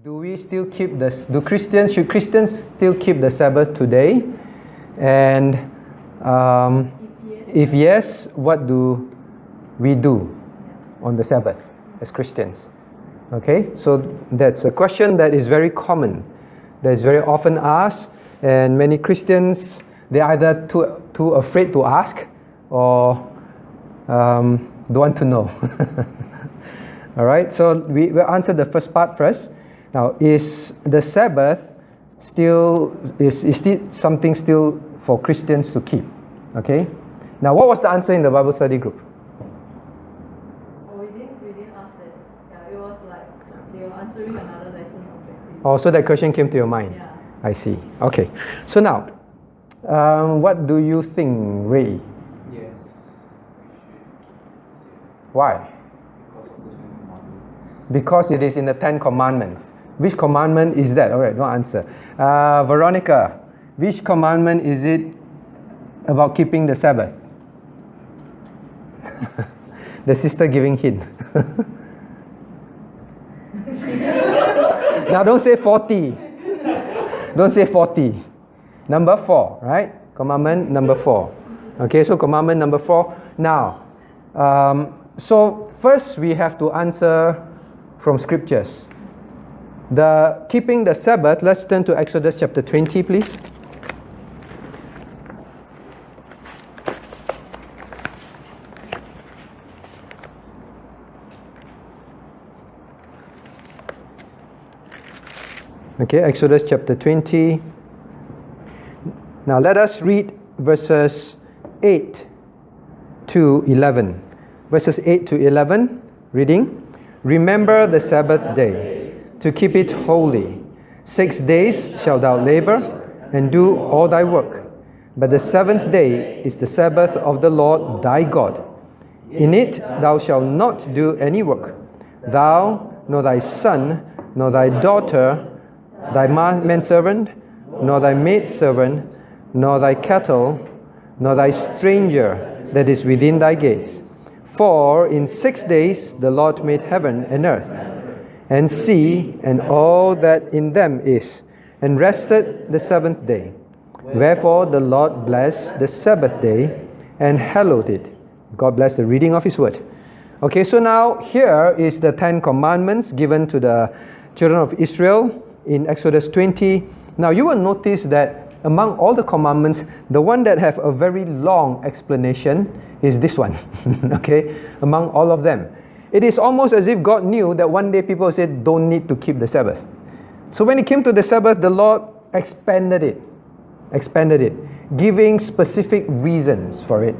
Should Christians still keep the Sabbath today? And if yes, what do we do on the Sabbath as Christians? Okay, so that's a question that is very common, that is very often asked, and many Christians, they're either too afraid to ask or don't want to know. All right, so we'll answer the first part first. Now, is the Sabbath still something still for Christians to keep? Okay. Now, what was the answer in the Bible study group? Oh, we didn't ask that. Yeah, it was like they were answering another lesson objective. Oh, so that question came to your mind. Yeah. I see. Okay. So now, what do you think, Ray? Yes. Why? Because of the Ten Commandments. Because it is in the Ten Commandments. Which commandment is that? Alright, no answer. Veronica, which commandment is it about keeping the Sabbath? The sister giving hint. Now don't say 40. Don't say 40. Number 4, right? Commandment number 4. Okay, so commandment number 4. Now, so first we have to answer from scriptures. The keeping the Sabbath, let's turn to Exodus chapter 20, please. Okay, Exodus chapter 20. Now let us read verses 8 to 11. Verses 8 to 11, reading. Remember the Sabbath day, to keep it holy. 6 days shalt thou labor, and do all thy work. But the 7th day is the Sabbath of the Lord thy God. In it thou shalt not do any work, thou, nor thy son, nor thy daughter, thy manservant, nor thy maidservant, nor thy cattle, nor thy stranger that is within thy gates. For in 6 days the Lord made heaven and earth, and sea, and all that in them is, and rested the 7th day. Wherefore the Lord blessed the Sabbath day, and hallowed it. God bless the reading of His word. Okay, so now here is the 10 commandments given to the children of Israel in Exodus 20. Now you will notice that among all the commandments, the one that have a very long explanation is this one. Okay, among all of them. It is almost as if God knew that one day people said don't need to keep the Sabbath. So when it came to the Sabbath, the Lord expanded it, giving specific reasons for it.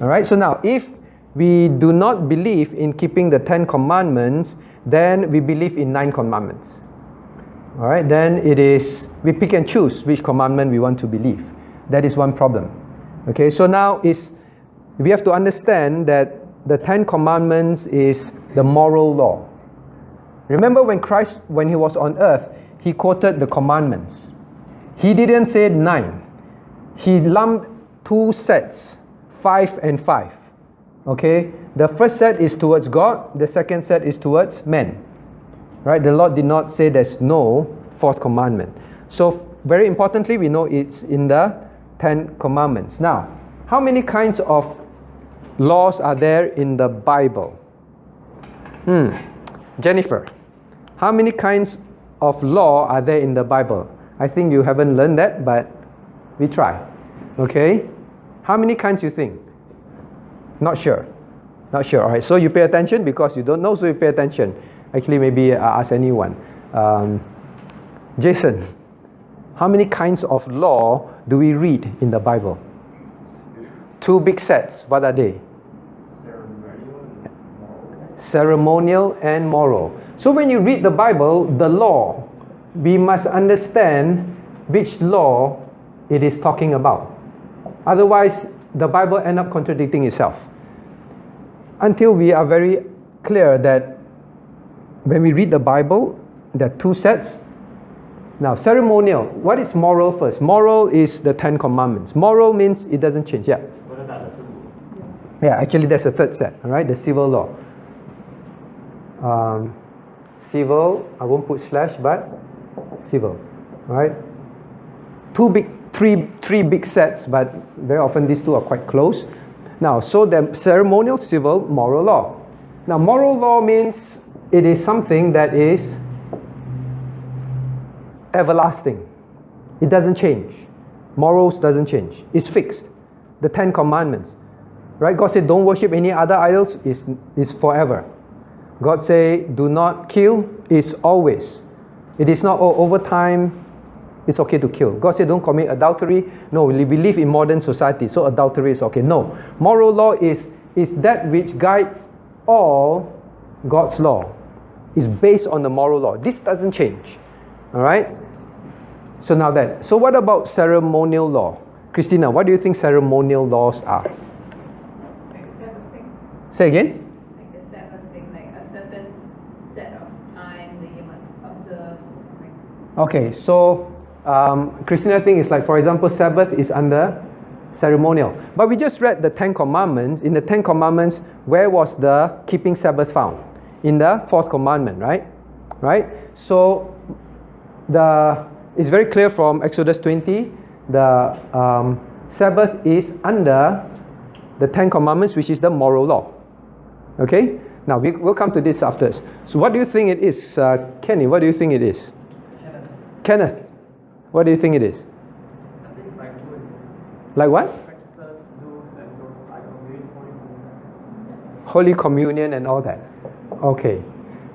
Alright, so now if we do not believe in keeping the 10 commandments, then we believe in 9 commandments. Alright, then it is, we pick and choose which commandment we want to believe. That is one problem. Okay, so now we have to understand that the 10 commandments is the moral law. Remember when Christ, when He was on earth, He quoted the commandments. He didn't say 9. He lumped 2 sets, 5 and 5. Okay, the first set is towards God, the second set is towards men. Right, the Lord did not say there's no 4th commandment. So very importantly, we know it's in the 10 commandments. Now, how many kinds of laws are there in the Bible? Jennifer, how many kinds of law are there in the Bible? I think you haven't learned that, but we try. Okay, how many kinds you think? Not sure. Alright, so you pay attention because you don't know, so you pay attention. Actually, maybe ask anyone. Jason, how many kinds of law do we read in the Bible? 2 big sets. What are they? Ceremonial and moral. So when you read the Bible, the law, we must understand which law it is talking about. Otherwise, the Bible ends up contradicting itself. Until we are very clear that when we read the Bible, there are 2 sets. Now, ceremonial. What is moral first? Moral is the 10 commandments. Moral means it doesn't change. Yeah. Yeah, actually there's a 3rd set. All right, the civil law. civil, I won't put slash, but civil, right? Three big sets, but very often these two are quite close. Now, so the ceremonial, civil, moral law. Now, moral law means it is something that is everlasting. It doesn't change. Morals doesn't change. It's fixed. The 10 Commandments, right? God said, don't worship any other idols. Is forever. God say, do not kill. Is always. It is not over time. It's okay to kill. God said, don't commit adultery. No, we live in modern society, so adultery is okay. No, moral law is that which guides all God's law. It's based on the moral law. This doesn't change. All right. So now that. So what about ceremonial law? Christina, what do you think ceremonial laws are? Like a Sabbath thing. Say again? Like a Sabbath thing, like a certain set of time that you must observe or something. Okay, so Christina thinks it's like, for example, Sabbath is under ceremonial. But we just read the 10 Commandments. In the 10 Commandments, where was the keeping Sabbath found? In the 4th commandment, right? Right? So it's very clear from Exodus 20, the Sabbath is under the 10 Commandments, which is the moral law. Okay? Now, we'll come to this after. So what do you think it is? Kenny, what do you think it is? Kenneth, what do you think it is? I think it's like good. Like what? Practices, do's and don'ts, like obeying Holy Communion and all that. Okay.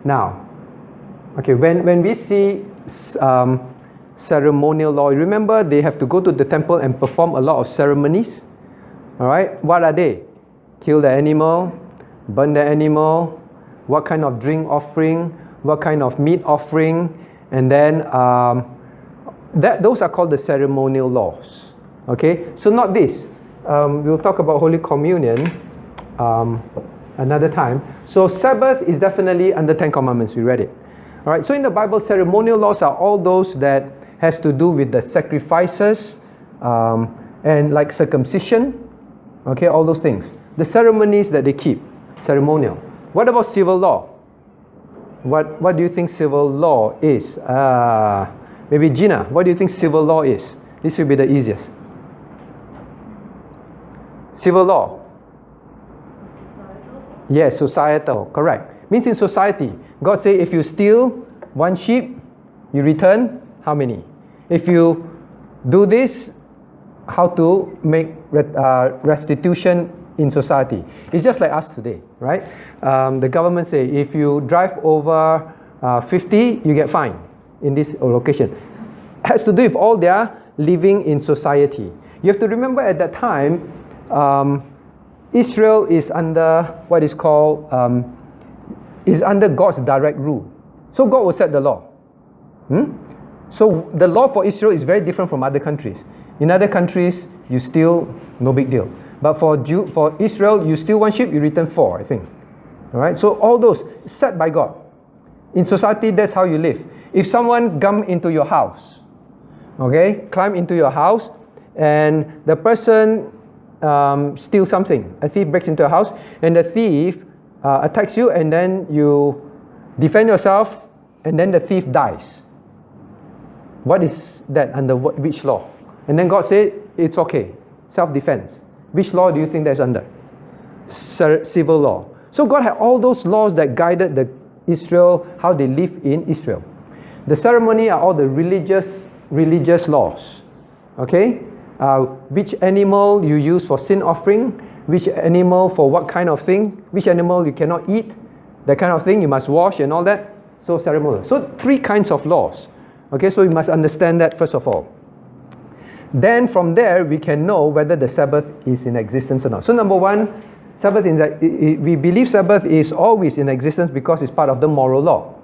Now, okay, when we see ceremonial law, remember they have to go to the temple and perform a lot of ceremonies. All right. What are they? Kill the animal, burn the animal, what kind of drink offering, what kind of meat offering, and then those are called the ceremonial laws. Okay. So not this. We'll talk about Holy Communion another time. So Sabbath is definitely under 10 Commandments. We read it. All right. So in the Bible, ceremonial laws are all those that has to do with the sacrifices and like circumcision. Okay, all those things. The ceremonies that they keep, ceremonial. What about civil law? What do you think civil law is? Maybe Gina, what do you think civil law is? This will be the easiest. Civil law. Societal? Yes, societal, correct. Means in society, God say if you steal one sheep, you return how many? If you do this, how to make restitution in society. It's just like us today, right? The government say if you drive over 50, you get fined in this location. It has to do with all their living in society. You have to remember at that time, Israel is under what is called is under God's direct rule. So God will set the law. So the law for Israel is very different from other countries. In other countries, you steal, no big deal. But for Israel, you steal one sheep, you return 4, I think. All right. So all those set by God. In society, that's how you live. If someone come into your house, okay, climb into your house, and the person steals something, a thief breaks into a house, and the thief attacks you, and then you defend yourself, and then the thief dies. What is that under which law? And then God said, it's okay, self-defense. Which law do you think that's under? Civil law. So God had all those laws that guided the Israel, how they live in Israel. The ceremony are all the religious laws. Okay? Which animal you use for sin offering, which animal for what kind of thing, which animal you cannot eat, that kind of thing you must wash and all that. So ceremonial. So 3 kinds of laws. Okay, so you must understand that first of all. Then from there we can know whether the Sabbath is in existence or not. So number 1, Sabbath we believe Sabbath is always in existence because it's part of the moral law.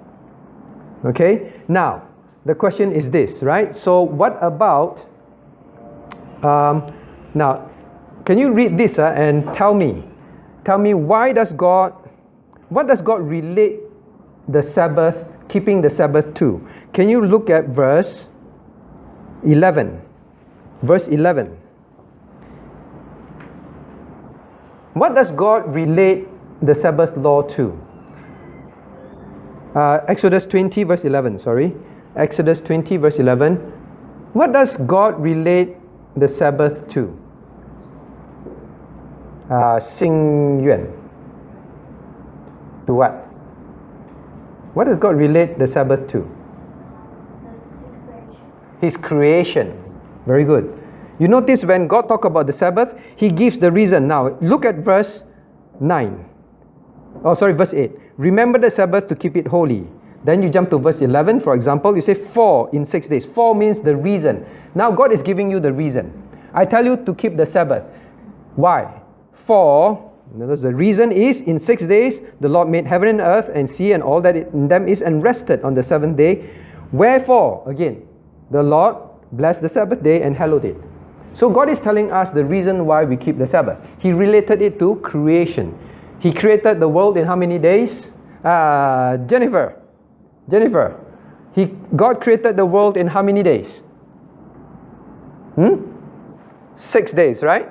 Okay, now the question is this, right? So what about now can you read this and tell me what does God relate the Sabbath, keeping the Sabbath to? Can you look at verse 11? Verse 11. What does God relate the Sabbath law to? Exodus 20 verse 11, sorry. Exodus 20 verse 11. What does God relate the Sabbath to? Xing Yuan. To what? What does God relate the Sabbath to? His creation. Very good. You notice when God talks about the Sabbath, He gives the reason. Now, look at verse 9. Oh, sorry, verse 8. Remember the Sabbath to keep it holy. Then you jump to verse 11, for example. You say 4 in 6 days. 4 means the reason. Now, God is giving you the reason. I tell you to keep the Sabbath. Why? For, the reason is, in 6 days, the Lord made heaven and earth and sea and all that in them is, and rested on the 7th day. Wherefore, again, the Lord blessed the Sabbath day and hallowed it. So God is telling us the reason why we keep the Sabbath. He related it to creation. He created the world in how many days? Jennifer. God created the world in how many days? 6 days, right?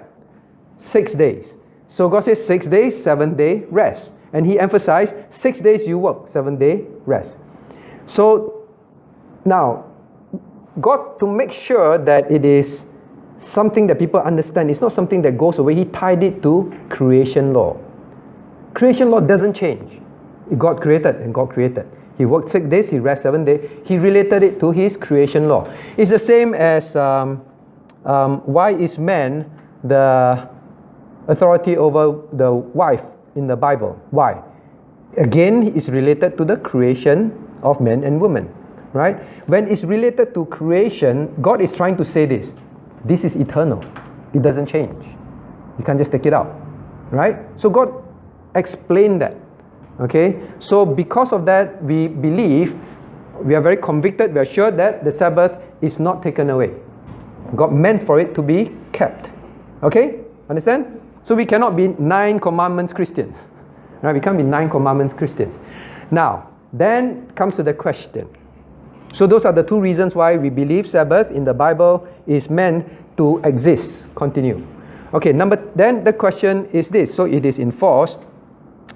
6 days. So God says 6 days, 7th day, rest. And He emphasized 6 days you work, 7th day, rest. So now, God, to make sure that it is something that people understand, it's not something that goes away, He tied it to creation law. Creation law doesn't change. God created and God created. He worked 6 days, He rested 7th day. He related it to His creation law. It's the same as why is man the authority over the wife in the Bible? Why? Again, it's related to the creation of men and women, right? When it's related to creation, God is trying to say this. This is eternal. It doesn't change. You can't just take it out, right? So God explained that. Okay, so because of that, we believe, we are very convicted, we are sure that the Sabbath is not taken away. God meant for it to be kept. Okay, understand? So we cannot be 9 commandments Christians. Right? We can't be 9 commandments Christians. Now, then comes to the question. So those are the 2 reasons why we believe Sabbath in the Bible is meant to exist. Continue. Okay, then the question is this. So it is enforced.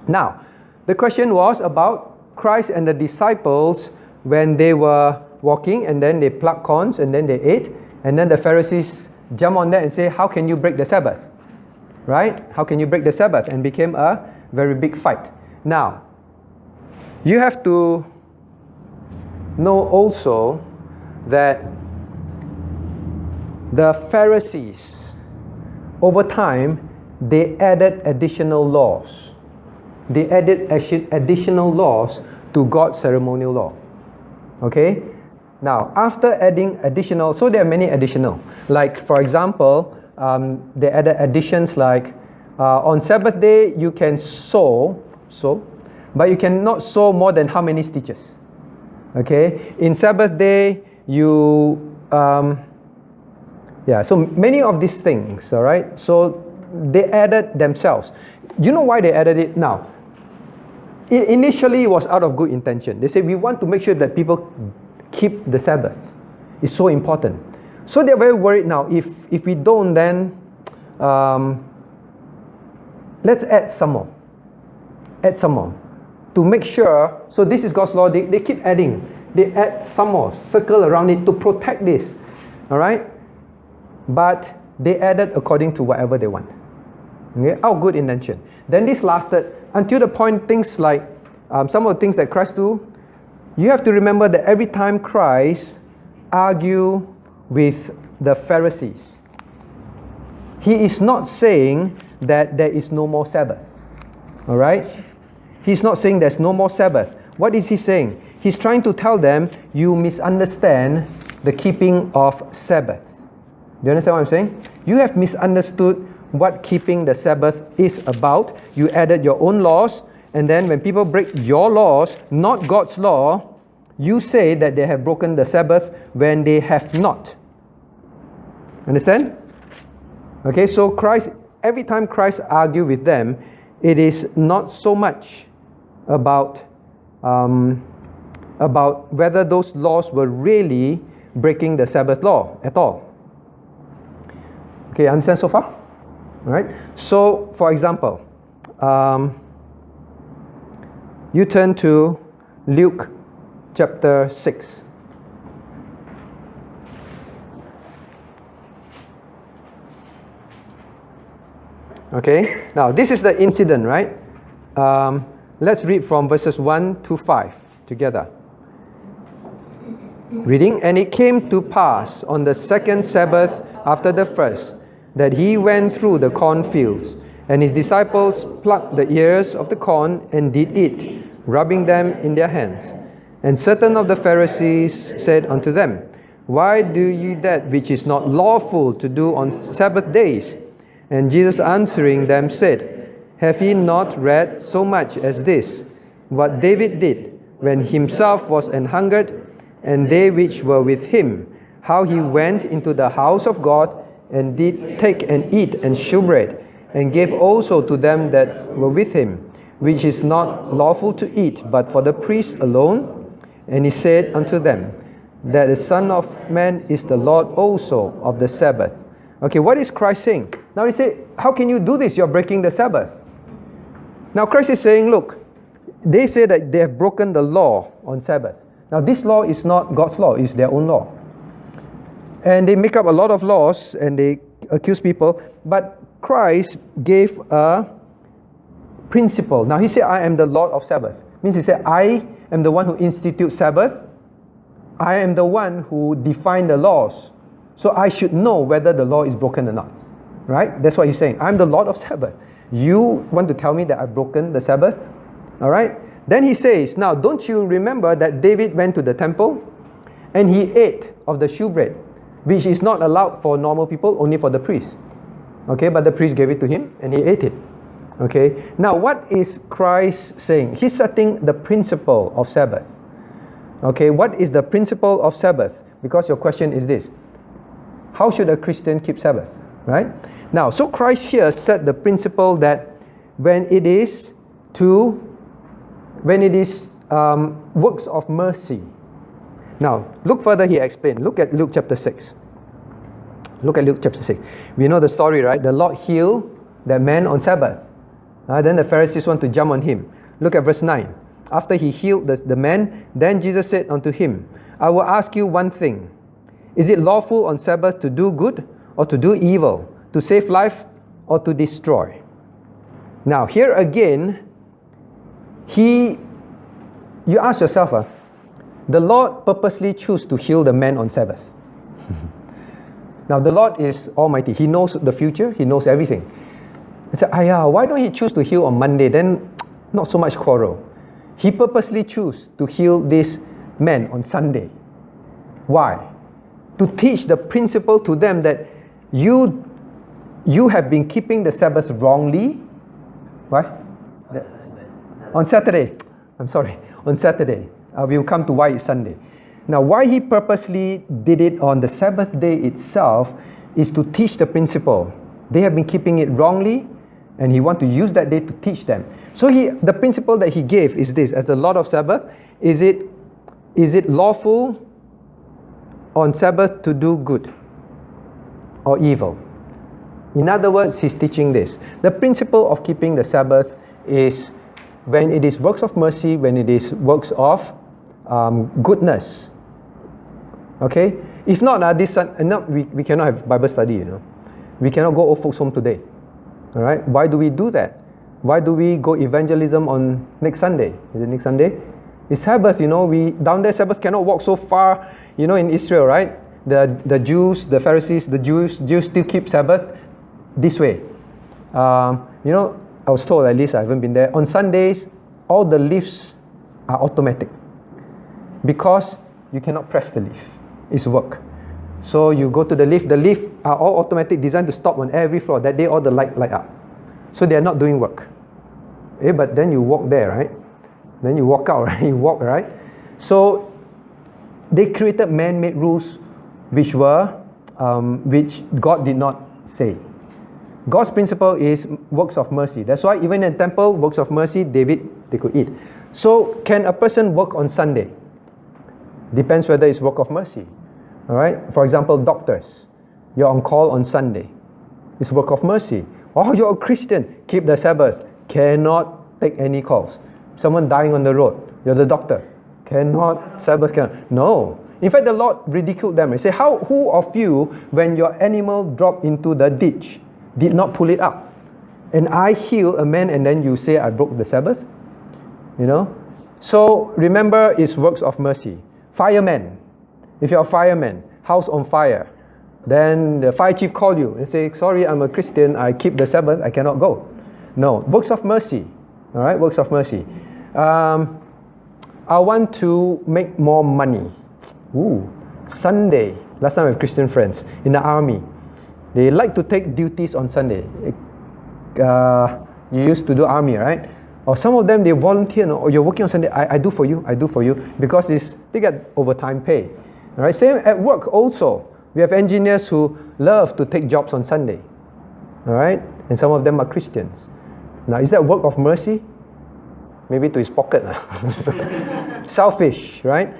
Now, the question was about Christ and the disciples when they were walking and then they plucked corns and then they ate, and then the Pharisees jump on that and say, how can you break the Sabbath? Right? How can you break the Sabbath? And became a very big fight. Now, you have to know also that the Pharisees, over time, they added additional laws. They added additional laws to God's ceremonial law. Okay? Now, after adding additional, so there are many additional. Like, for example, they added additions like, on Sabbath day, you can sew, but you cannot sew more than how many stitches? Okay? In Sabbath day, so many of these things, all right? So they added themselves. You know why they added it now? Initially, it was out of good intention. They said, we want to make sure that people keep the Sabbath. It's so important. So they're very worried now. If we don't, then let's add some more. Add some more. To make sure, so this is God's law, they keep adding. They add some more, circle around it to protect this. Alright? But they added according to whatever they want. Okay? Out of good intention. Then this lasted until the point things like some of the things that Christ do. You have to remember that every time Christ argued with the Pharisees, He is not saying that there is no more Sabbath. Alright? He's not saying there's no more Sabbath. What is He saying? He's trying to tell them, you misunderstand the keeping of Sabbath. Do you understand what I'm saying? You have misunderstood what keeping the Sabbath is about. You added your own laws, and then when people break your laws, not God's law, you say that they have broken the Sabbath when they have not. Understand? Okay, so Christ, every time Christ argued with them, it is not so much about whether those laws were really breaking the Sabbath law at all. Okay, understand so far? Right? So, for example, you turn to Luke chapter 6. Okay, now this is the incident, right? Let's read from verses 1 to 5 together. Reading, and it came to pass on the second Sabbath after the first, that he went through the cornfields, and his disciples plucked the ears of the corn and did eat, rubbing them in their hands. And certain of the Pharisees said unto them, Why do ye that which is not lawful to do on Sabbath days? And Jesus answering them said, Have ye not read so much as this, what David did, when himself was an hungered, and they which were with him, how he went into the house of God, and did take and eat and shew bread, and gave also to them that were with him, which is not lawful to eat, but for the priests alone? And he said unto them, that the Son of Man is the Lord also of the Sabbath. Okay, what is Christ saying? Now he said, how can you do this? You're breaking the Sabbath. Now Christ is saying, look, they say that they have broken the law on Sabbath. Now this law is not God's law, it's their own law. And they make up a lot of laws and they accuse people, but Christ gave a principle. Now he said, I am the Lord of Sabbath. Means he said, I am the one who institutes Sabbath. I am the one who defined the laws. So I should know whether the law is broken or not. Right? That's what he's saying. I'm the Lord of Sabbath. You want to tell me that I've broken the Sabbath? Alright? Then he says, now don't you remember that David went to the temple and he ate of the shewbread, which is not allowed for normal people, only for the priest. Okay, but the priest gave it to him and he ate it. Okay, now what is Christ saying? He's setting the principle of Sabbath. Okay, what is the principle of Sabbath? Because your question is this: how should a Christian keep Sabbath? Right? Now, so Christ here set the principle that when it is works of mercy. Now, look further, he explained. Look at Luke chapter 6. Look at Luke chapter 6. We know the story, right? The Lord healed that man on Sabbath. Then the Pharisees want to jump on him. Look at verse 9. After he healed the man, then Jesus said unto him, I will ask you one thing. Is it lawful on Sabbath to do good or to do evil, to save life or to destroy? Now, here again, you ask yourself, the Lord purposely chose to heal the man on Sabbath. Now, the Lord is almighty. He knows the future. He knows everything. He said, why don't he choose to heal on Monday? Then not so much quarrel. He purposely chose to heal this man on Sunday. Why? To teach the principle to them that you have been keeping the Sabbath wrongly. Why? On Saturday. I'm sorry. On Saturday. We'll come to why it's Sunday. Now, why he purposely did it on the Sabbath day itself is to teach the principle. They have been keeping it wrongly, and he wants to use that day to teach them. So the principle that he gave is this: as the Lord of Sabbath, is it lawful on Sabbath to do good or evil? In other words, he's teaching this. The principle of keeping the Sabbath is when it is works of mercy, when it is works of goodness. Okay? If not, we cannot have Bible study, We cannot go old folks home today. Alright? Why do we do that? Why do we go evangelism on next Sunday? Is it next Sunday? It's Sabbath, we down there Sabbath cannot walk so far, in Israel, right? The Jews, the Pharisees, the Jews still keep Sabbath this way. I was told, at least I haven't been there, on Sundays, all the lifts are automatic. Because you cannot press the lift. It's work. So you go to the lift are all automatic, designed to stop on every floor. That day all the light up. So they are not doing work. But then you walk there, right? Then you walk out, right? You walk, right? So they created man-made rules which God did not say. God's principle is works of mercy. That's why even in the temple, works of mercy, they could eat. So can a person work on Sunday? Depends whether it's work of mercy. Alright? For example, doctors. You're on call on Sunday. It's work of mercy. Oh, you're a Christian. Keep the Sabbath. Cannot take any calls. Someone dying on the road. You're the doctor. Cannot, Sabbath cannot. No. In fact, the Lord ridiculed them. He said, who of you, when your animal dropped into the ditch, did not pull it up? And I heal a man, and then you say I broke the Sabbath? You know? So remember, it's works of mercy. Fireman. If you're a fireman, house on fire, then the fire chief call you and say, sorry, I'm a Christian, I keep the Sabbath, I cannot go. No, works of mercy. All right, works of mercy. I want to make more money. Ooh, Sunday. Last time I have Christian friends in the army. They like to take duties on Sunday. You used to do army, right? Or some of them, they volunteer. Or you're working on Sunday, I do for you, because they get overtime pay. All right, same at work also. We have engineers who love to take jobs on Sunday. All right, and some of them are Christians. Now, is that work of mercy? Maybe to his pocket. Selfish, right?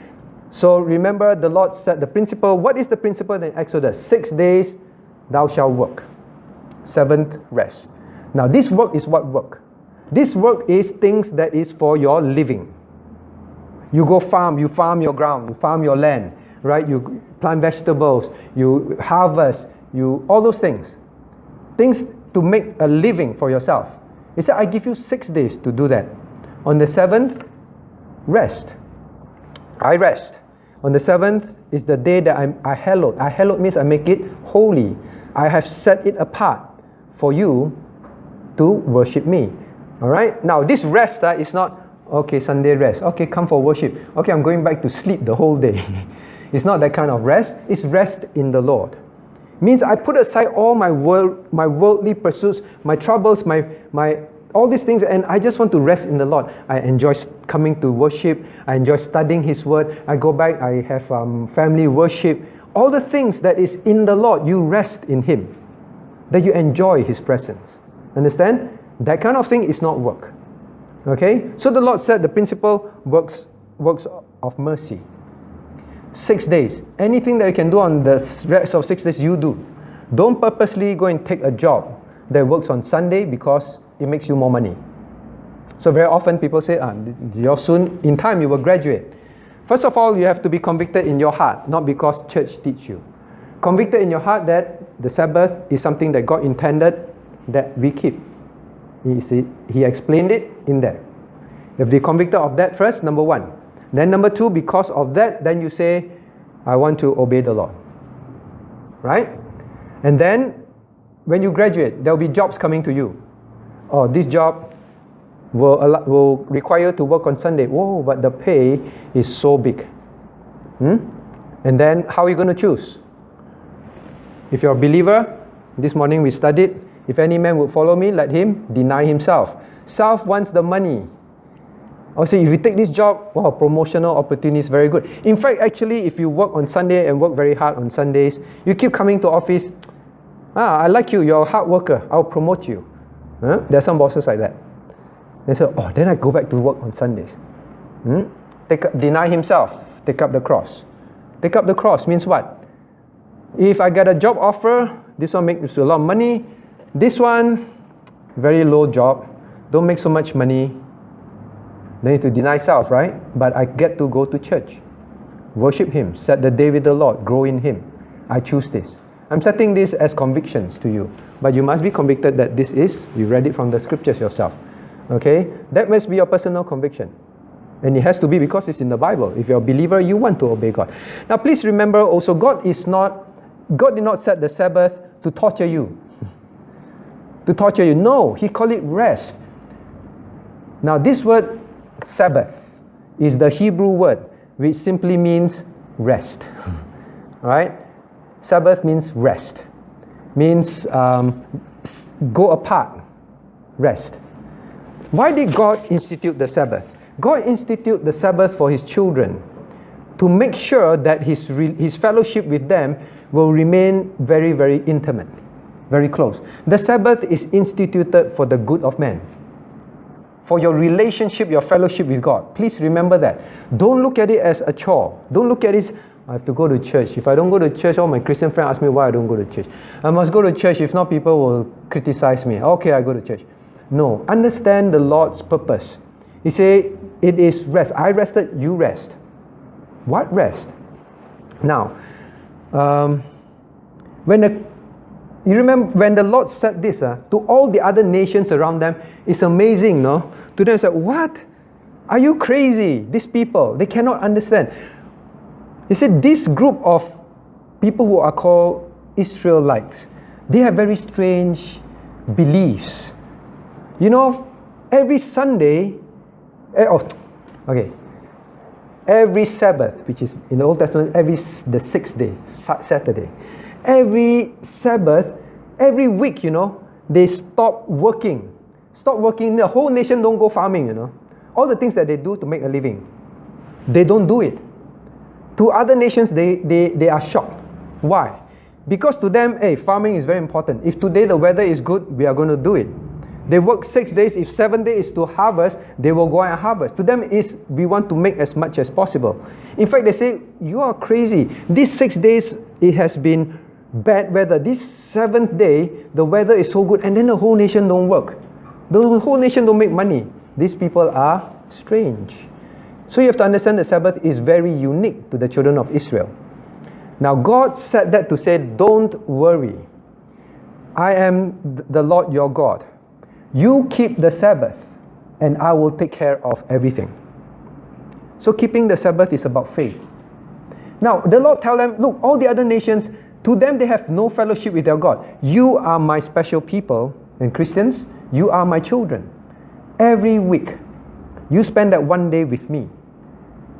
So remember, the Lord said the principle. What is the principle in Exodus? 6 days thou shalt work. 7th rest. Now this work is what work? This work is things that is for your living. You go farm, you farm your ground, you farm your land, right? You plant vegetables, you harvest, all those things. Things to make a living for yourself. He said, I give you 6 days to do that. On the 7th, rest. I rest. On the 7th is the day that I hallowed. I hallowed means I make it holy. I have set it apart for you to worship me. Alright? Now this rest is not, okay, Sunday rest. Okay, come for worship. Okay, I'm going back to sleep the whole day. It's not that kind of rest. It's rest in the Lord. Means I put aside all my worldly pursuits, my troubles, my all these things, and I just want to rest in the Lord. I enjoy coming to worship. I enjoy studying His Word. I go back, I have family worship. All the things that is in the Lord, you rest in Him. That you enjoy His presence. Understand? That kind of thing is not work. Okay? So the Lord said the principle works of mercy. 6 days. Anything that you can do on the rest of 6 days, you do. Don't purposely go and take a job that works on Sunday because it makes you more money. So very often people say, in time you will graduate. First of all, you have to be convicted in your heart, not because church teach you. Convicted in your heart that the Sabbath is something that God intended that we keep. He explained it in there. You have to be convicted of that first, number one. Then number two, because of that, then you say, I want to obey the Lord. Right? And then, when you graduate, there will be jobs coming to you. Oh, this job will require you to work on Sunday. Whoa, but the pay is so big. And then, how are you going to choose? If you're a believer, this morning we studied, if any man would follow me, let him deny himself. Self wants the money. Also, if you take this job, wow, promotional opportunity is very good. In fact, actually, if you work on Sunday and work very hard on Sundays, you keep coming to office, I like you, you're a hard worker, I'll promote you. There are some bosses like that. They say, then I go back to work on Sundays. Deny himself, take up the cross. Take up the cross means what? If I get a job offer, this one makes a lot of money, this one, very low job, don't make so much money, then you need to deny self, right? But I get to go to church, worship Him, set the day with the Lord, grow in Him. I choose this. I'm setting this as convictions to you, but you must be convicted that this is, you read it from the scriptures yourself. Okay? That must be your personal conviction. And it has to be because it's in the Bible. If you're a believer, you want to obey God. Now please remember also, God did not set the Sabbath to torture you. To torture you. No, He called it rest. Now this word, Sabbath, is the Hebrew word which simply means rest. Alright? Sabbath means rest. Means go apart. Rest. Why did God institute the Sabbath? God instituted the Sabbath for His children to make sure that His fellowship with them will remain very, very intimate, very close. The Sabbath is instituted for the good of man. For your relationship, your fellowship with God. Please remember that. Don't look at it as a chore. Don't look at it, I have to go to church. If I don't go to church, all my Christian friends ask me why I don't go to church. I must go to church, if not people will criticize me. Okay, I go to church. No, understand the Lord's purpose. He said, it is rest. I rested, you rest. What rest? Now, you remember when the Lord said this to all the other nations around them, it's amazing, no? To them, it's like, what? Are you crazy? These people, they cannot understand. He said, this group of people who are called Israelites, they have very strange beliefs. You know, every Sunday, every Sabbath, which is in the Old Testament, the 6th day, Saturday. Every Sabbath, every week, you know, they stop working. The whole nation don't go farming, you know. All the things that they do to make a living, they don't do it. To other nations, they are shocked. Why? Because to them, farming is very important. If today the weather is good, we are going to do it. They work 6 days. If 7 days is to harvest, they will go and harvest. To them, we want to make as much as possible. In fact, they say, you are crazy. These 6 days, it has been bad weather. This 7th day, the weather is so good, and then the whole nation don't work. The whole nation don't make money. These people are strange. So you have to understand the Sabbath is very unique to the children of Israel. Now God said that to say, don't worry. I am the Lord your God. You keep the Sabbath and I will take care of everything. So keeping the Sabbath is about faith. Now the Lord tell them, look, all the other nations, to them they have no fellowship with their God. You are my special people, and Christians, you are my children. Every week, you spend that one day with me.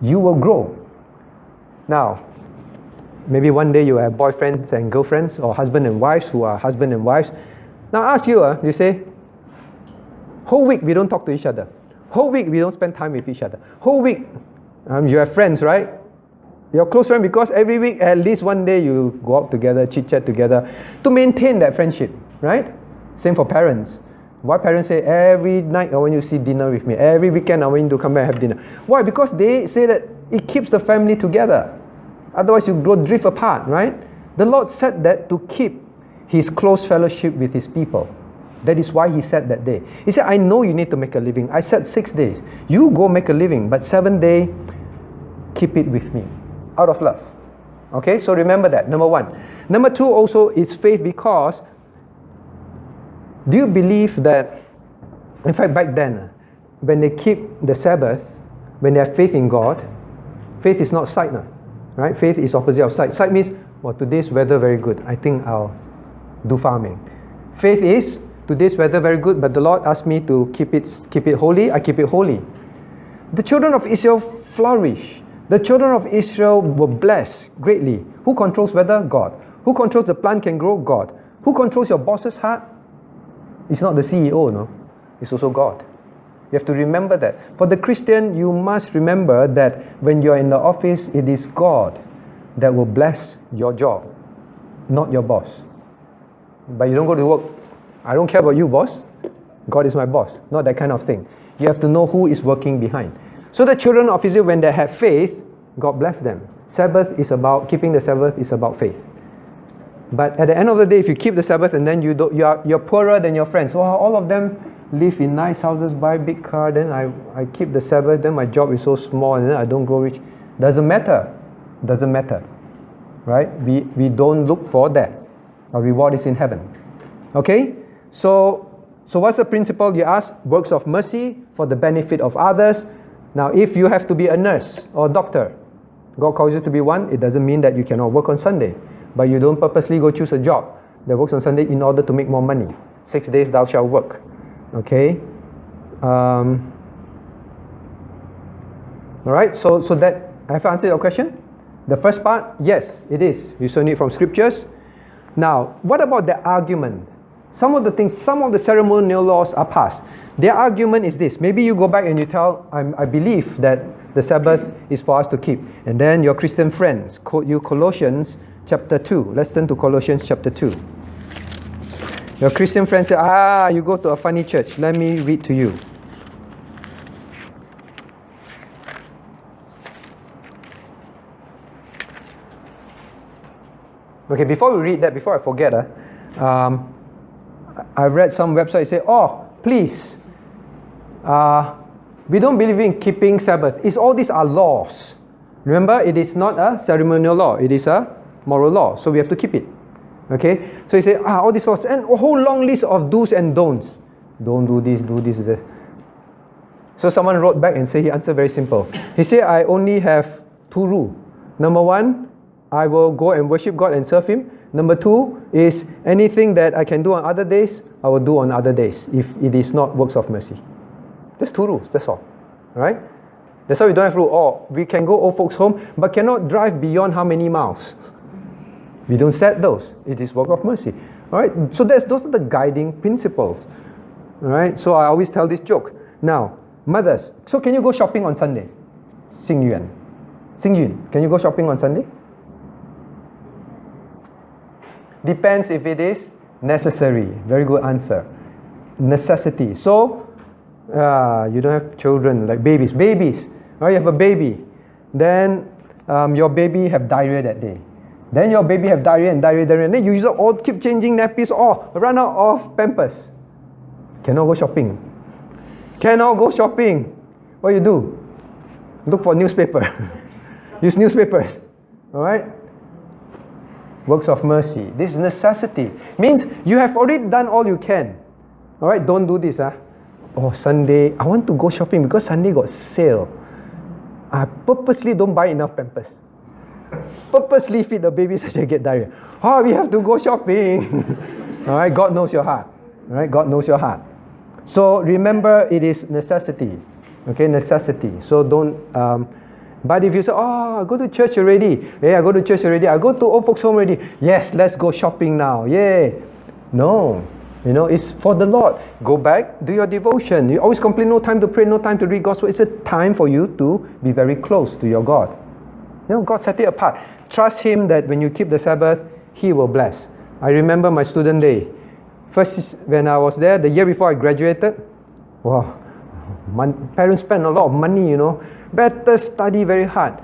You will grow. Now, maybe one day you have boyfriends and girlfriends, or husband and wives who are husband and wives. Now I ask you, you say, whole week we don't talk to each other. Whole week we don't spend time with each other. Whole week, you have friends, right? You're close friends because every week at least one day you go out together, chit-chat together to maintain that friendship, right? Same for parents. Why parents say, every night I want you to see dinner with me. Every weekend I want you to come back and have dinner. Why? Because they say that it keeps the family together. Otherwise you drift apart, right? The Lord said that to keep His close fellowship with His people. That is why He said that day. He said, I know you need to make a living. I said 6 days. You go make a living, but 7th day, keep it with me. Out of love. Okay, so remember that, number one. Number two also is faith, because do you believe that, in fact back then, when they keep the Sabbath, when they have faith in God, faith is not sight, right? Faith is opposite of sight. Sight means, well, today's weather very good, I think I'll do farming. Faith is, today's weather very good, but the Lord asked me to keep it holy, I keep it holy. The children of Israel flourish. The children of Israel were blessed greatly. Who controls weather? God. Who controls the plant can grow? God. Who controls your boss's heart? It's not the CEO, no. It's also God. You have to remember that. For the Christian, you must remember that when you're in the office, it is God that will bless your job, not your boss. But you don't go to work, I don't care about you, boss. God is my boss. Not that kind of thing. You have to know who is working behind. So the children of Israel, when they have faith, God bless them. Keeping the Sabbath is about faith. But at the end of the day, if you keep the Sabbath and then you're poorer than your friends, so all of them live in nice houses, buy big car, then I keep the Sabbath, then my job is so small and then I don't grow rich. Doesn't matter. Right? We don't look for that. Our reward is in heaven. Okay? So what's the principle? You ask, works of mercy for the benefit of others. Now, if you have to be a nurse or a doctor, God calls you to be one, it doesn't mean that you cannot work on Sunday. But you don't purposely go choose a job that works on Sunday in order to make more money. 6 days thou shalt work. Okay? Alright, so that, have I answered your question? The first part, yes, it is. You still need from scriptures. Now, what about the argument? Some of the ceremonial laws are passed. Their argument is this. Maybe you go back and you tell, I believe that the Sabbath is for us to keep. And then your Christian friends quote you Colossians chapter 2. Let's turn to Colossians chapter 2. Your Christian friends say, you go to a funny church. Let me read to you. Okay, before we read that, before I forget, I read some website say, please, We don't believe in keeping Sabbath. All these are laws. Remember, it is not a ceremonial law. It is a moral law. So we have to keep it. Okay? So you say, all these laws. And a whole long list of do's and don'ts. Don't do this, do this, this. So someone wrote back and said, he answered very simple. He said, I only have 2 rules. Number 1, I will go and worship God and serve Him. Number 2 is anything that I can do on other days, I will do on other days if it is not works of mercy. That's 2 rules, that's all. Alright? That's why we don't have rule. Oh, we can go old folks home, but cannot drive beyond how many miles. We don't set those. It is work of mercy. Alright? So those are the guiding principles. Alright? So I always tell this joke. Now, mothers, so can you go shopping on Sunday? Xingyuan, can you go shopping on Sunday? Depends if it is necessary. Very good answer. Necessity. So, you don't have children like babies. Or you have a baby. Then your baby have diarrhea that day. Then your baby have diarrhea. And then you use up all, keep changing nappies or run out of Pampers. Cannot go shopping. What you do? Look for newspaper. Use newspapers. Alright? Works of mercy. This is necessity. Means you have already done all you can. Alright? Don't do this. Oh, Sunday, I want to go shopping because Sunday got sale. I purposely don't buy enough Pampers. Purposely feed the baby such I get diarrhea. We have to go shopping. Alright? God knows your heart. Alright? God knows your heart. So remember, it is necessity. Okay, necessity. So don't. But if you say, I go to church already. Yeah, I go to church already. I go to old folks home already. Yes, let's go shopping now. Yay. No. It's for the Lord. Go back, do your devotion. You always complain, no time to pray, no time to read God's word. It's a time for you to be very close to your God. God set it apart. Trust Him that when you keep the Sabbath, He will bless. I remember my student day. First, when I was there, the year before I graduated, wow, my parents spent a lot of money, Better study very hard.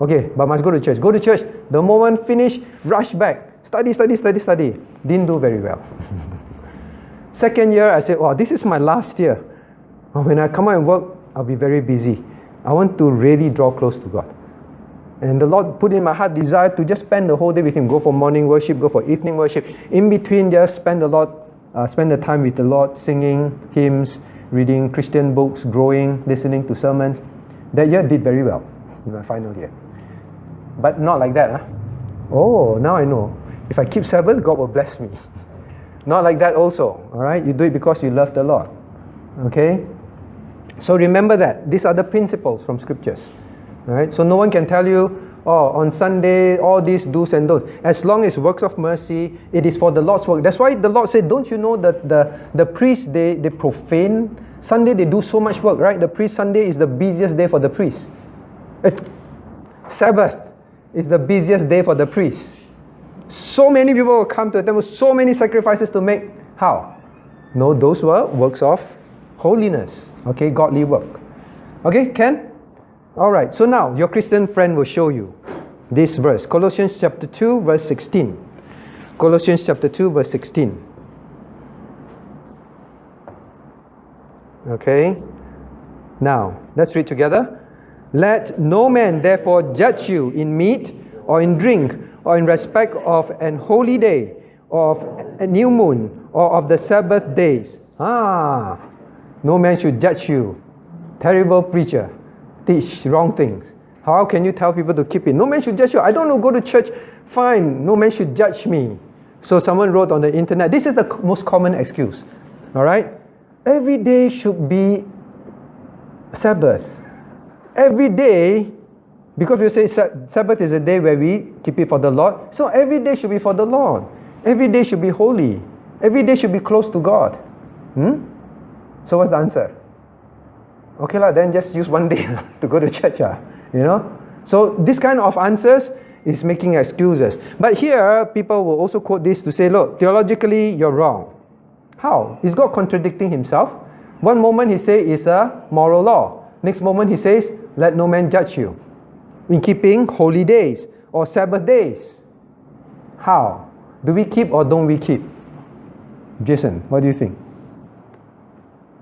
Okay, but must go to church. Go to church. The moment finish, rush back. Study. Didn't do very well. Second year, I said, this is my last year. When I come out and work, I'll be very busy. I want to really draw close to God. And the Lord put in my heart desire to just spend the whole day with Him. Go for morning worship, go for evening worship. In between, just spend the time with the Lord, singing hymns, reading Christian books, growing, listening to sermons. That year did very well in my final year. But not like that. Now I know. If I keep Sabbath, God will bless me. Not like that also. Alright? You do it because you love the Lord. Okay? So remember that. These are the principles from scriptures. Alright? So no one can tell you, on Sunday, all these do's and don'ts. As long as works of mercy, it is for the Lord's work. That's why the Lord said, don't you know that the priests, they profane Sunday, they do so much work, right? The priest, Sunday is the busiest day for the priest. Sabbath is the busiest day for the priest. So many people will come to the temple, so many sacrifices to make. How? No, those were works of holiness. Okay, godly work. Okay, Ken? Alright, so now your Christian friend will show you this verse. Colossians chapter 2, verse 16. Colossians chapter 2, verse 16. Okay, now let's read together. Let no man therefore judge you in meat or in drink or in respect of an holy day or of a new moon or of the Sabbath days. No man should judge you. Terrible preacher. Teach wrong things. How can you tell people to keep it? No man should judge you. I don't know, go to church. Fine, no man should judge me. So someone wrote on the internet, this is the most common excuse. Alright? Every day should be Sabbath. Every day, because we say Sabbath is a day where we keep it for the Lord. So every day should be for the Lord. Every day should be holy. Every day should be close to God. So what's the answer? Okay then just use one day to go to church. So this kind of answers is making excuses. But here, people will also quote this to say, look, theologically, you're wrong. How? Is God contradicting Himself? One moment He says it's a moral law. Next moment He says, let no man judge you in keeping holy days or Sabbath days. How? Do we keep or don't we keep? Jason, what do you think?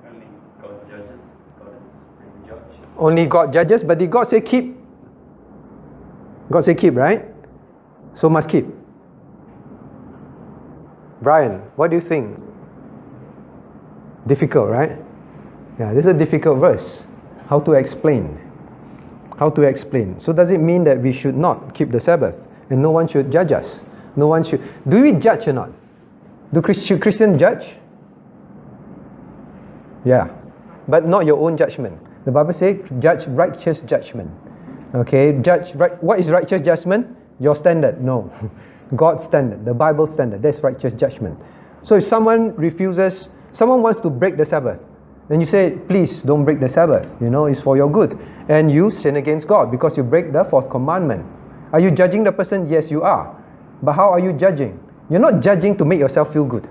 Only God judges. God is supreme. Only God judges, but did God say keep? God say keep, right? So must keep. Brian, what do you think? Difficult, right? Yeah, this is a difficult verse. How to explain? How to explain? So does it mean that we should not keep the Sabbath and no one should judge us? No one should. Do we judge or not? Should Christians judge? Yeah, but not your own judgment. The Bible says, judge righteous judgment. Okay, judge right. What is righteous judgment? Your standard? No, God's standard, the Bible standard. That's righteous judgment. So if someone refuses, someone wants to break the Sabbath, then you say, please don't break the Sabbath. It's for your good, and you sin against God because you break the fourth commandment. Are you judging the person? Yes, you are. But how are you judging? You're not judging to make yourself feel good.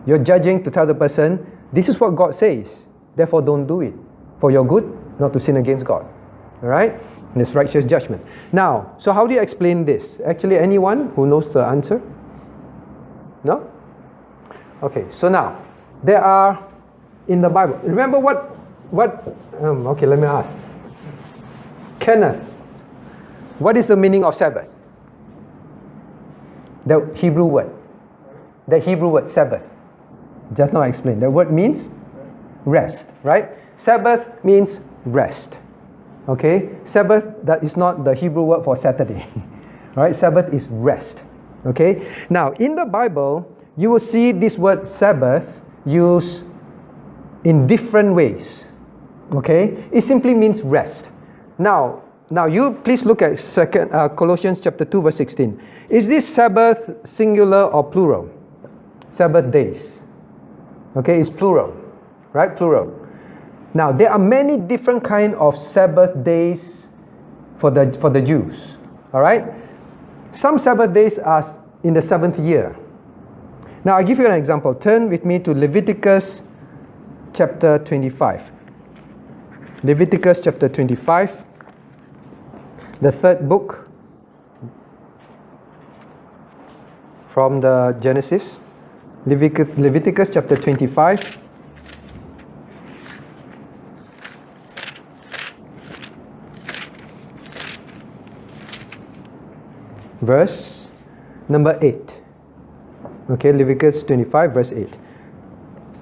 You're judging to tell the person, this is what God says, therefore don't do it. For your good, not to sin against God. Alright? This righteous judgment. Now, so how do you explain this? Actually, anyone who knows the answer? No? Okay, so now, there are, in the Bible, remember okay, let me ask. Kenneth, what is the meaning of Sabbath? The Hebrew word. The Hebrew word, Sabbath. Just now I explained. The word means rest, right? Sabbath means rest. Okay? Sabbath, that is not the Hebrew word for Saturday. Right? Sabbath is rest. Okay? Now, in the Bible, you will see this word Sabbath used in different ways. Okay? It simply means rest. Now you please look at Colossians chapter 2 verse 16. Is this Sabbath singular or plural? Sabbath days. Okay, it's plural. Right? Plural. Now, there are many different kind of Sabbath days for the Jews. Alright? Some Sabbath days are in the 7th year. Now, I'll give you an example. Turn with me to Leviticus chapter 25. Leviticus chapter 25. The third book from the Genesis. Leviticus chapter 25. Verse number 8. Okay, Leviticus 25 verse 8.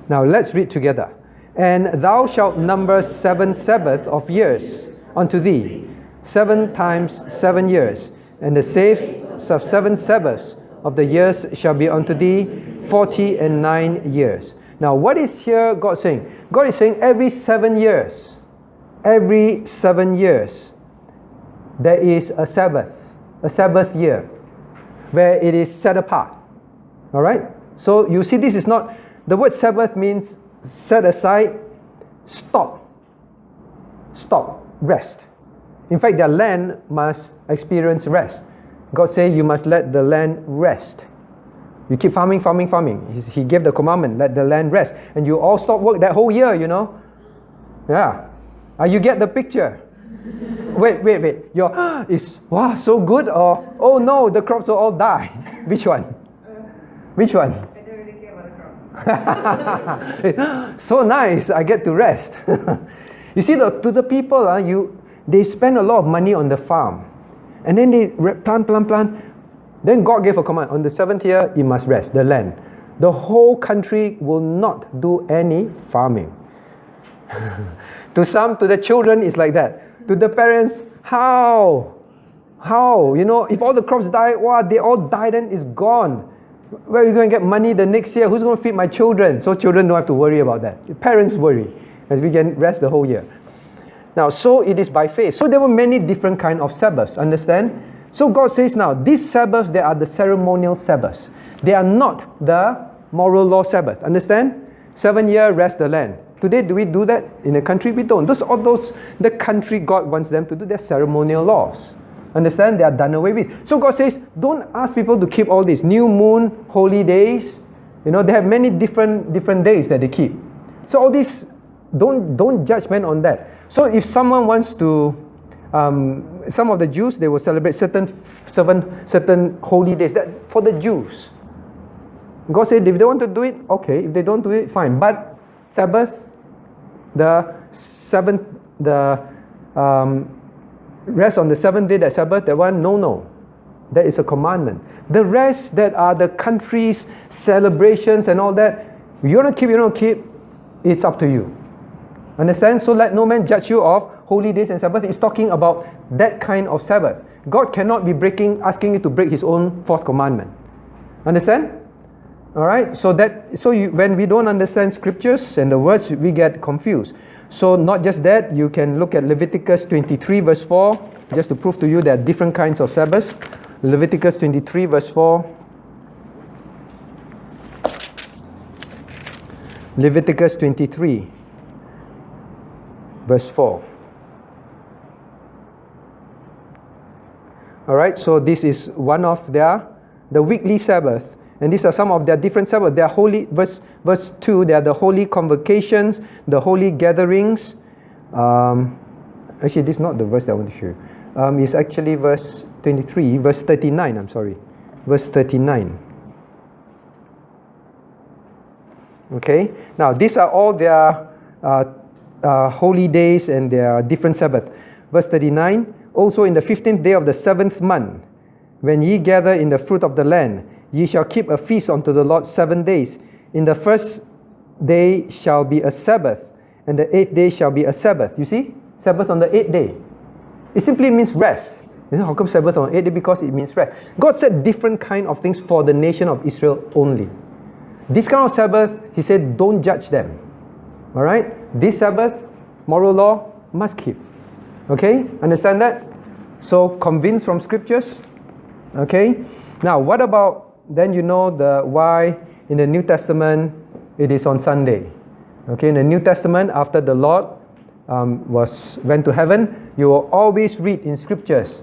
Now let's read together. And thou shalt number 7 Sabbaths of years unto thee, 7 times 7 years, and the saves of 7 Sabbaths of the years shall be unto thee 49 years. Now what is here God saying? God is saying every 7 years, there is a Sabbath year, where it is set apart. Alright? So you see, this is not, the word Sabbath means set aside, stop, rest. In fact, the land must experience rest. God said you must let the land rest. You keep farming. He gave the commandment, let the land rest. And you all stop work that whole year, Yeah. You get the picture? Wait. It's wow, so good, or oh no, the crops will all die. Which one? I don't really care about the crops. So nice, I get to rest. You see, to the people, they spend a lot of money on the farm, and then they plant. Then God gave a command, on the 7th year, you must rest, the land. The whole country will not do any farming. To the children, it's like that. To the parents, how? If all the crops die, they all die, then it's gone. Where are you going to get money the next year? Who's going to feed my children? So children don't have to worry about that. Parents worry, as we can rest the whole year. Now, so it is by faith. So there were many different kind of Sabbaths, understand? So God says now, these Sabbaths, they are the ceremonial Sabbaths. They are not the moral law Sabbath, understand? 7 year, rest the land. Today, do we do that in a country? We don't. The country God wants them to do their ceremonial laws. Understand? They are done away with. So God says, don't ask people to keep all these new moon, holy days. They have many different days that they keep. So all these, don't judge men on that. So if someone wants to, some of the Jews, they will celebrate certain holy days that for the Jews. God said, if they want to do it, okay. If they don't do it, fine. But Sabbath, the rest on the seventh day, that Sabbath, that one, no. That is a commandment. The rest that are the country's celebrations and all that, you want to keep, you don't keep, it's up to you. Understand? So let no man judge you of holy days and Sabbath. It's talking about that kind of Sabbath. God cannot be asking you to break His own fourth commandment. Understand? Alright? When we don't understand scriptures and the words, we get confused. So not just that, you can look at Leviticus 23 verse 4, just to prove to you there are different kinds of Sabbaths. Leviticus 23 verse 4. Leviticus 23 verse 4. Alright, so this is one of the weekly Sabbath. And these are some of their different Sabbaths. They are holy, verse 2, they are the holy convocations, the holy gatherings. Actually, this is not the verse that I want to show you. It's actually verse 23, verse 39, I'm sorry. Verse 39. Okay, now these are all their holy days and their different Sabbath. Verse 39, also in the 15th day of the 7th month, when ye gather in the fruit of the land, ye shall keep a feast unto the Lord 7 days. In the first day shall be a Sabbath, and the 8th day shall be a Sabbath. You see? Sabbath on the 8th day. It simply means rest. You know, how come Sabbath on the 8th day? Because it means rest. God said different kind of things for the nation of Israel only. This kind of Sabbath, He said, don't judge them. Alright? This Sabbath, moral law, must keep. Okay? Understand that? So, convinced from scriptures. Okay? Now, what about, then you know why in the New Testament it is on Sunday. Okay? In the New Testament, after the Lord went to heaven, you will always read in scriptures.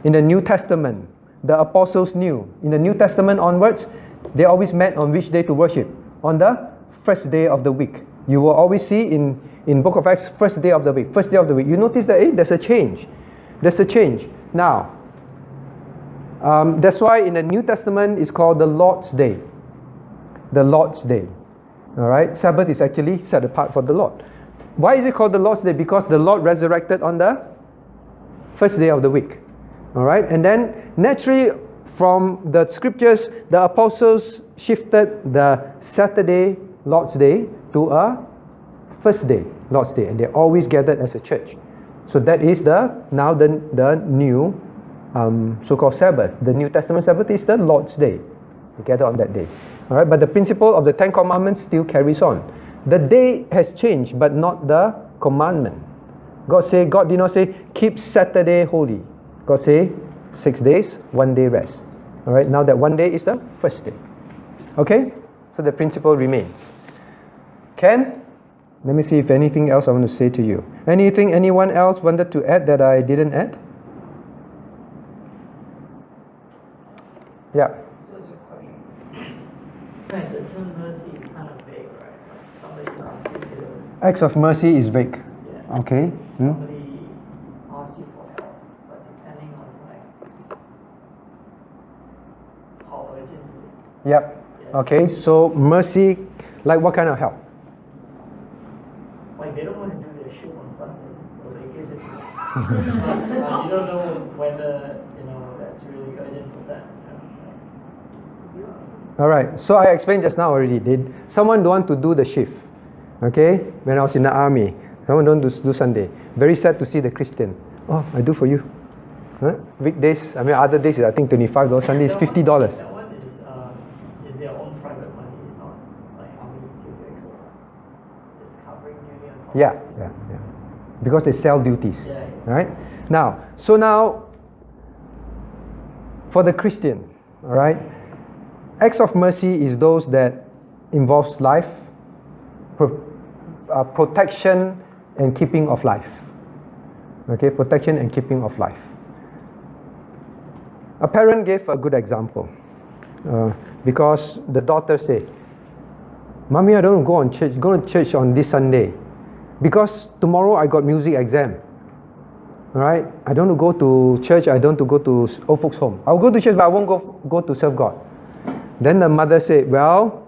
In the New Testament, the apostles knew. In the New Testament onwards, they always met on which day to worship? On the first day of the week. You will always see in Book of Acts, first day of the week. First day of the week. You notice that there's a change. There's a change. Now, that's why in the New Testament it's called the Lord's Day. The Lord's Day. Alright? Sabbath is actually set apart for the Lord. Why is it called the Lord's Day? Because the Lord resurrected on the first day of the week. Alright? And then naturally from the scriptures, the apostles shifted the Saturday Lord's Day to a first day Lord's Day, and they always gathered as a church. So that is now the new so-called Sabbath. The New Testament Sabbath is the Lord's Day. We gather on that day. Alright, but the principle of the Ten Commandments still carries on. The day has changed, but not the commandment. God did not say, keep Saturday holy. God say, 6 days, 1 day rest. Alright, now that 1 day is the first day. Okay? So the principle remains. Ken? Let me see if anything else I want to say to you. Anything anyone else wanted to add that I didn't add? Yeah. So it's a question. Right, the term mercy is kind of vague, right? Like somebody asks you to... Acts of mercy is vague. Yeah. Okay. Somebody asks you for help, but depending on like how urgent it is. Yep. Yeah. Okay, so mercy, like what kind of help? Like they don't want to do their shit on Sunday, so they give it to you. You don't know whether, that's really urgent for them. Alright, so I explained just now already. Did someone don't want to do the shift? Okay, when I was in the army, someone don't do Sunday. Very sad to see the Christian. Oh, I do for you. Huh? Weekdays, other days is I think $25. Sunday is $50. That one is their own private money. It's not like how many cubics or it's covering union. Yeah. Because they sell duties. Yeah. Right? Now, for the Christian, alright, acts of mercy is those that involves life, protection and keeping of life. Okay, protection and keeping of life. A parent gave a good example because the daughter said, Mommy, I don't go to church on this Sunday because tomorrow I got music exam. Alright, I don't go to church, I don't go to old folks home. I'll go to church but I won't go to serve God. Then the mother said, well,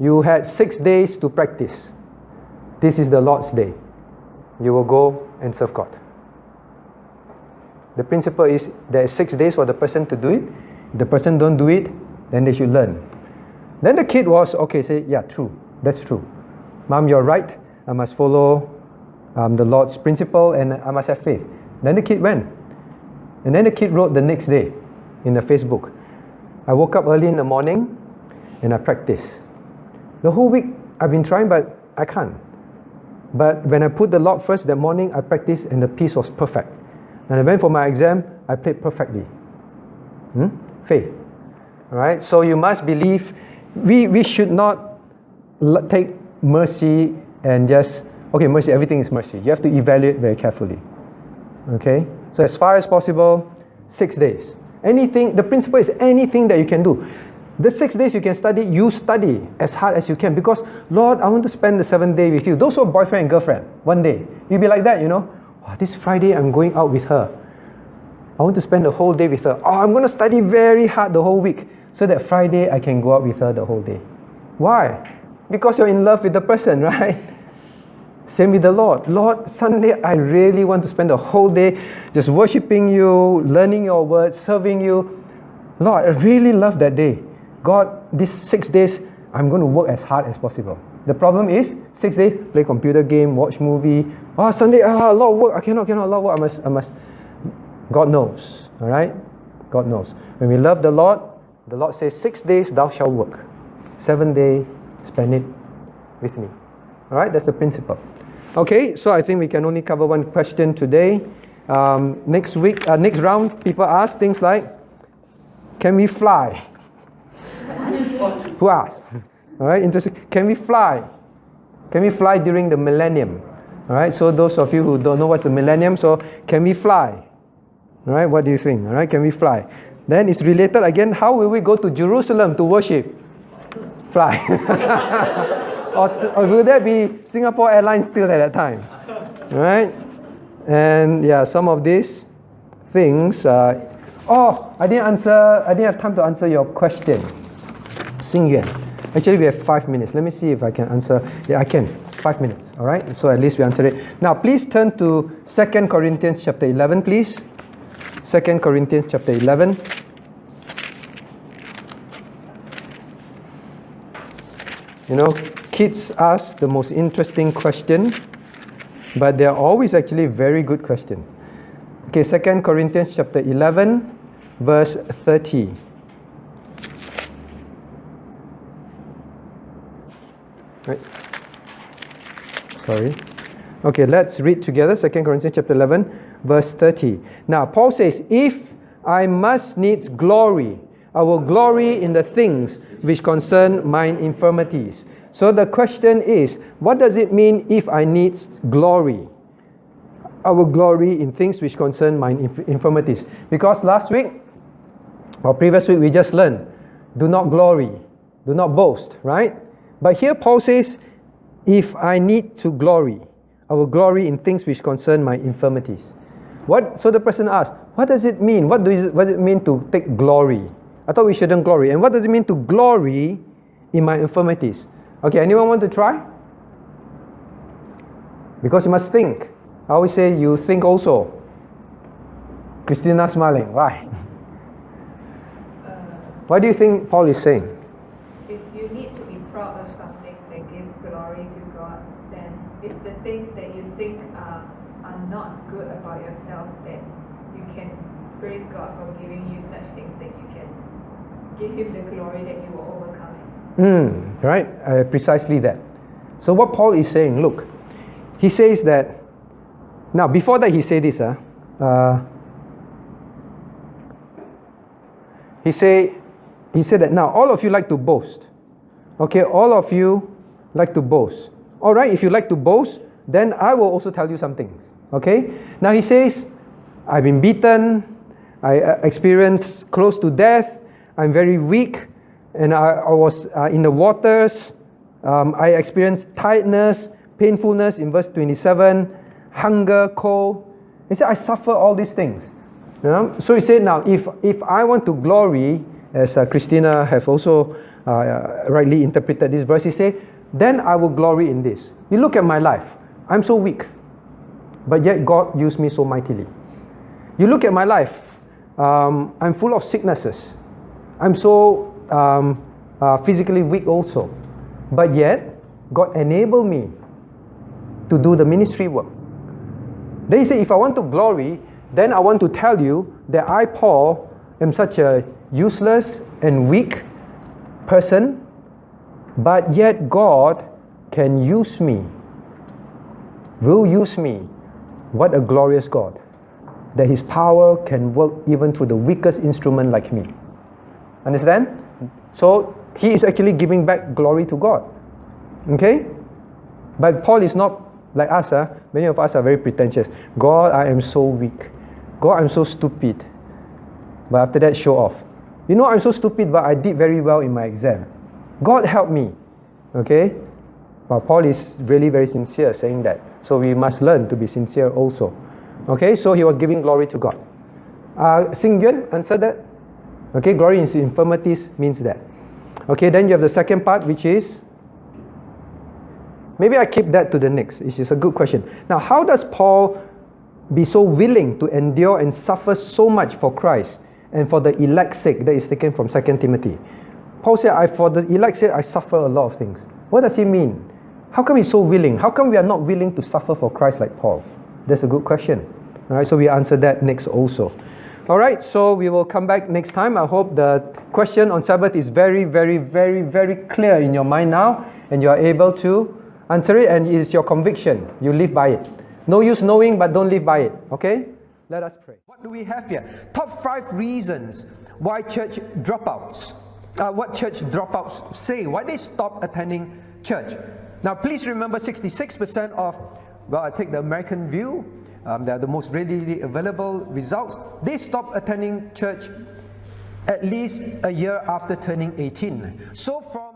you had 6 days to practice. This is the Lord's Day. You will go and serve God. The principle is there is 6 days for the person to do it. If the person don't do it, then they should learn. Then the kid was, okay, say, yeah, true. That's true. Mom, you're right. I must follow the Lord's principle and I must have faith. Then the kid went. And then the kid wrote the next day in the Facebook, I woke up early in the morning and I practiced. The whole week I've been trying, but I can't. But when I put the Lord first that morning, I practiced and the piece was perfect. And I went for my exam, I played perfectly. Faith. Alright, so you must believe. We should not take mercy and just, okay, mercy, everything is mercy. You have to evaluate very carefully. Okay, so as far as possible, 6 days. Anything, the principle is anything that you can do. The 6 days you can study, you study as hard as you can, because Lord, I want to spend the 7th day with you. Those who are boyfriend and girlfriend, one day, you'll be like that, you know. Oh, this Friday I'm going out with her. I want to spend the whole day with her. Oh, I'm going to study very hard the whole week, so that Friday I can go out with her the whole day. Why? Because you're in love with the person, right? Same with the Lord. Lord, Sunday I really want to spend the whole day just worshiping you, learning your word, serving you. Lord, I really love that day. God, these 6 days I'm going to work as hard as possible. The problem is 6 days, play computer game, watch movie. Oh, Sunday, a lot of work. I cannot, a lot of work. I must. God knows. Alright? God knows. When we love the Lord says 6 days thou shalt work. 7th day, spend it with me. Alright, that's the principle. Okay, so I think we can only cover one question today. Next round, people ask things like, can we fly? Who asked? Alright, interesting. Can we fly? Can we fly during the millennium? Alright, so those of you who don't know what's the millennium, so can we fly? Alright, what do you think? Alright, can we fly? Then it's related again, how will we go to Jerusalem to worship? Fly. or will there be Singapore Airlines still at that time? Alright? And yeah, some of these things. I didn't have time to answer your question. Xing Yuan. Actually, we have 5 minutes. Let me see if I can answer. Yeah, I can. 5 minutes. Alright? So at least we answered it. Now, please turn to 2 Corinthians chapter 11, please. 2 Corinthians chapter 11. You know, kids ask the most interesting question, but they're always actually very good questions. Okay, 2 Corinthians chapter 11, verse 30. Right. Sorry. Okay, let's read together 2 Corinthians chapter 11, verse 30. Now, Paul says, if I must needs glory, I will glory in the things which concern mine infirmities. So the question is, what does it mean if I need glory? I will glory in things which concern mine infirmities. Because last week, or previous week, we just learned, do not glory, do not boast, right? But here Paul says, if I need to glory, I will glory in things which concern my infirmities. So the person asks, what does it mean? What does it mean to take glory? I thought we shouldn't glory. And what does it mean to glory in my infirmities? Okay, anyone want to try? Because you must think. I always say you think also. Christina smiling. Why? What do you think Paul is saying? If you need to be proud of something that gives glory to God, then if the things that you think are not good about yourself, then you can praise God for giving you such things that you can give Him the glory that you will overcome it. Right, precisely that. So what Paul is saying, look, he says that, now before that he said this, he said that now all of you like to boast. Okay, all of you like to boast. Alright, if you like to boast, then I will also tell you some things. Okay, now he says, I've been beaten, I experienced close to death, I'm very weak, and I was in the waters. I experienced tiredness, painfulness in verse 27, hunger, cold. He said, I suffer all these things. You know? So he said, now, if I want to glory, as Christina have also rightly interpreted this verse, he said, then I will glory in this. You look at my life. I'm so weak, but yet God used me so mightily. You look at my life. I'm full of sicknesses. I'm so physically weak also. But yet, God enabled me to do the ministry work. Then he said, if I want to glory, then I want to tell you that I, Paul, am such a useless and weak person, but yet God can use me, will use me. What a glorious God, that His power can work even through the weakest instrument like me. Understand? So he is actually giving back glory to God. Okay? But Paul is not like us. Many of us are very pretentious. God, I am so weak. God, I'm so stupid. But after that, show off. You know, I'm so stupid, but I did very well in my exam. God help me. Okay? But Paul is really very sincere saying that. So we must learn to be sincere also. Okay? So he was giving glory to God. Xing Yuan answer that. Okay? Glory in infirmities means that. Okay, then you have the second part, which is, maybe I keep that to the next. Which is a good question. Now, how does Paul be so willing to endure and suffer so much for Christ and for the elect's sake? That is taken from 2 Timothy. Paul said, for the elect's sake, I suffer a lot of things. What does he mean? How come he's so willing? How come we are not willing to suffer for Christ like Paul? That's a good question. All right, so we answer that next also. All right, so we will come back next time. I hope the question on Sabbath is very, very, very, very clear in your mind now, and you are able to answer it, and it is your conviction. You live by it. No use knowing, but don't live by it. Okay? Let us pray. What do we have here? Top 5 reasons why church dropouts. What church dropouts say. Why they stop attending church. Now, please remember 66% of, well, I take the American view. They are the most readily available results. They stop attending church at least a year after turning 18. So from